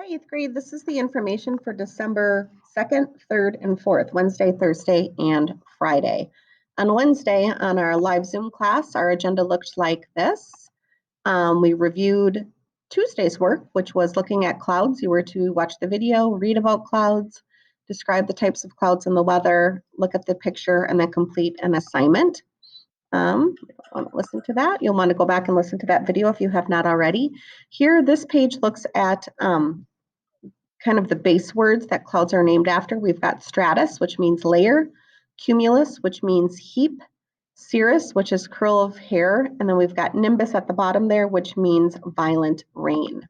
Hi, 8th grade. This is the information for December 2nd, 3rd, and 4th, Wednesday, Thursday, and Friday. On Wednesday, on our live Zoom class, our agenda looked like this. We reviewed Tuesday's work, which was looking at clouds. You were to watch the video, read about clouds, describe the types of clouds and the weather, look at the picture, and then complete an assignment. If you want to listen to that, you'll want to go back and listen to that video if you have not already. Here, this page looks at kind of the base words that clouds are named after. We've got stratus, which means layer, cumulus, which means heap, cirrus, which is curl of hair, and then we've got nimbus at the bottom there, which means violent rain.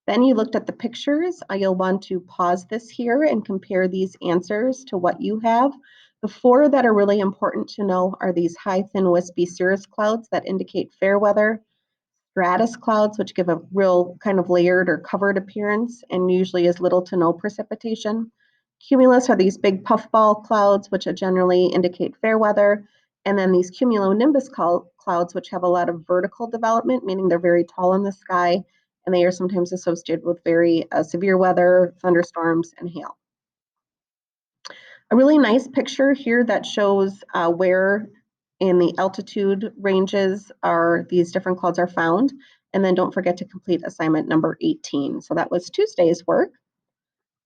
Then you looked at the pictures. You'll want to pause this here and compare these answers to what you have. The four that are really important to know are these high, thin, wispy cirrus clouds that indicate fair weather, stratus clouds, which give a real kind of layered or covered appearance and usually is little to no precipitation. Cumulus are these big puffball clouds, which generally indicate fair weather. And then these cumulonimbus clouds, which have a lot of vertical development, meaning they're very tall in the sky, and they are sometimes associated with very severe weather, thunderstorms, and hail. A really nice picture here that shows where in the altitude ranges these different clouds are found. And then don't forget to complete assignment number 18. So that was Tuesday's work.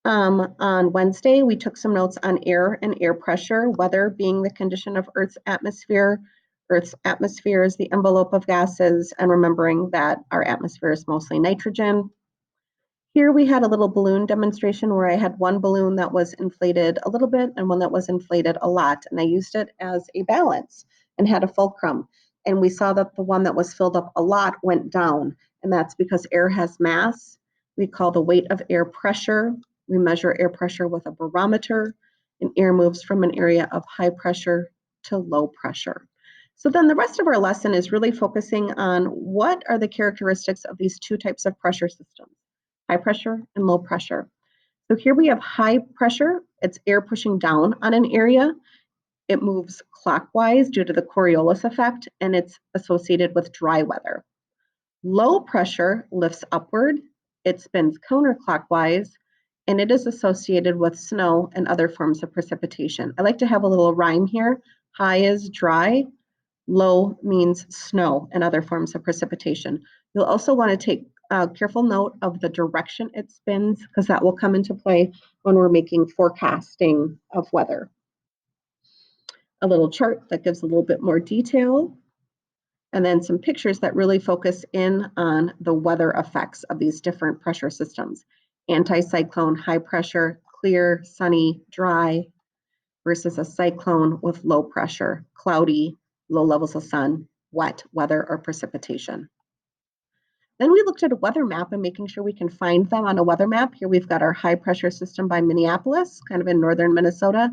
On Wednesday, we took some notes on air and air pressure, weather being the condition of Earth's atmosphere. Earth's atmosphere is the envelope of gases, and remembering that our atmosphere is mostly nitrogen. Here we had a little balloon demonstration where I had one balloon that was inflated a little bit and one that was inflated a lot, and I used it as a balance and had a fulcrum. And we saw that the one that was filled up a lot went down, and that's because air has mass. We call the weight of air pressure. We measure air pressure with a barometer, and air moves from an area of high pressure to low pressure. So then the rest of our lesson is really focusing on what are the characteristics of these two types of pressure systems, high pressure and low pressure. So here we have high pressure. It's air pushing down on an area. It moves clockwise due to the Coriolis effect, and it's associated with dry weather. Low pressure lifts upward. It spins counterclockwise, and it is associated with snow and other forms of precipitation. I like to have a little rhyme here. High is dry. Low means snow and other forms of precipitation. You'll also want to take careful note of the direction it spins, because that will come into play when we're making forecasting of weather. A little chart that gives a little bit more detail, and then some pictures that really focus in on the weather effects of these different pressure systems. Anticyclone, high pressure, clear, sunny, dry, versus a cyclone with low pressure, cloudy, low levels of sun, wet weather or precipitation. Then we looked at a weather map and making sure we can find them on a weather map. Here we've got our high pressure system by Minneapolis, kind of in northern Minnesota,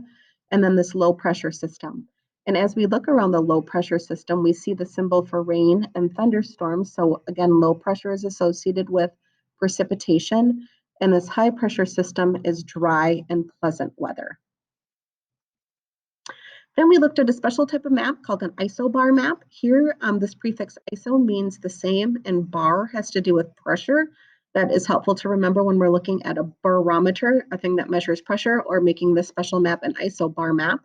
and then this low pressure system. And as we look around the low pressure system, we see the symbol for rain and thunderstorms. So again, low pressure is associated with precipitation, and this high pressure system is dry and pleasant weather. Then we looked at a special type of map called an isobar map. Here, this prefix iso means the same, and bar has to do with pressure. That is helpful to remember when we're looking at a barometer, a thing that measures pressure, or making this special map an isobar map.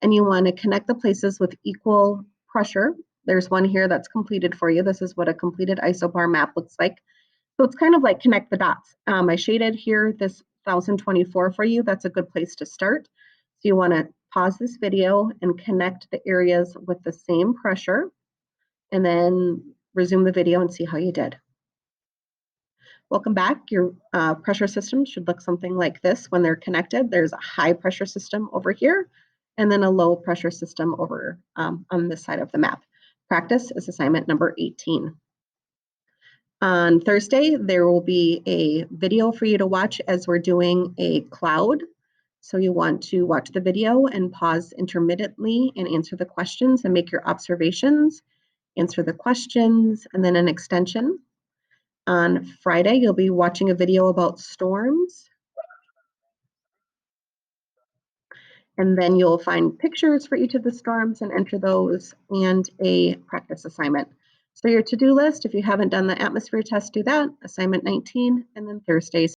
And you want to connect the places with equal pressure. There's one here that's completed for you. This is what a completed isobar map looks like. So it's kind of like connect the dots. I shaded here this 1024 for you. That's a good place to start. So you want to pause this video and connect the areas with the same pressure, and then resume the video and see how you did. Welcome back. Your pressure system should look something like this when they're connected. There's a high pressure system over here, and then a low pressure system over on this side of the map. Practice is assignment number 18. On Thursday, there will be a video for you to watch as we're doing a cloud. So you want to watch the video and pause intermittently and answer the questions and make your observations, answer the questions, and then an extension. On Friday, you'll be watching a video about storms. And then you'll find pictures for each of the storms and enter those, and a practice assignment. So your to-do list, if you haven't done the atmosphere test, do that, assignment 19, and then Thursdays.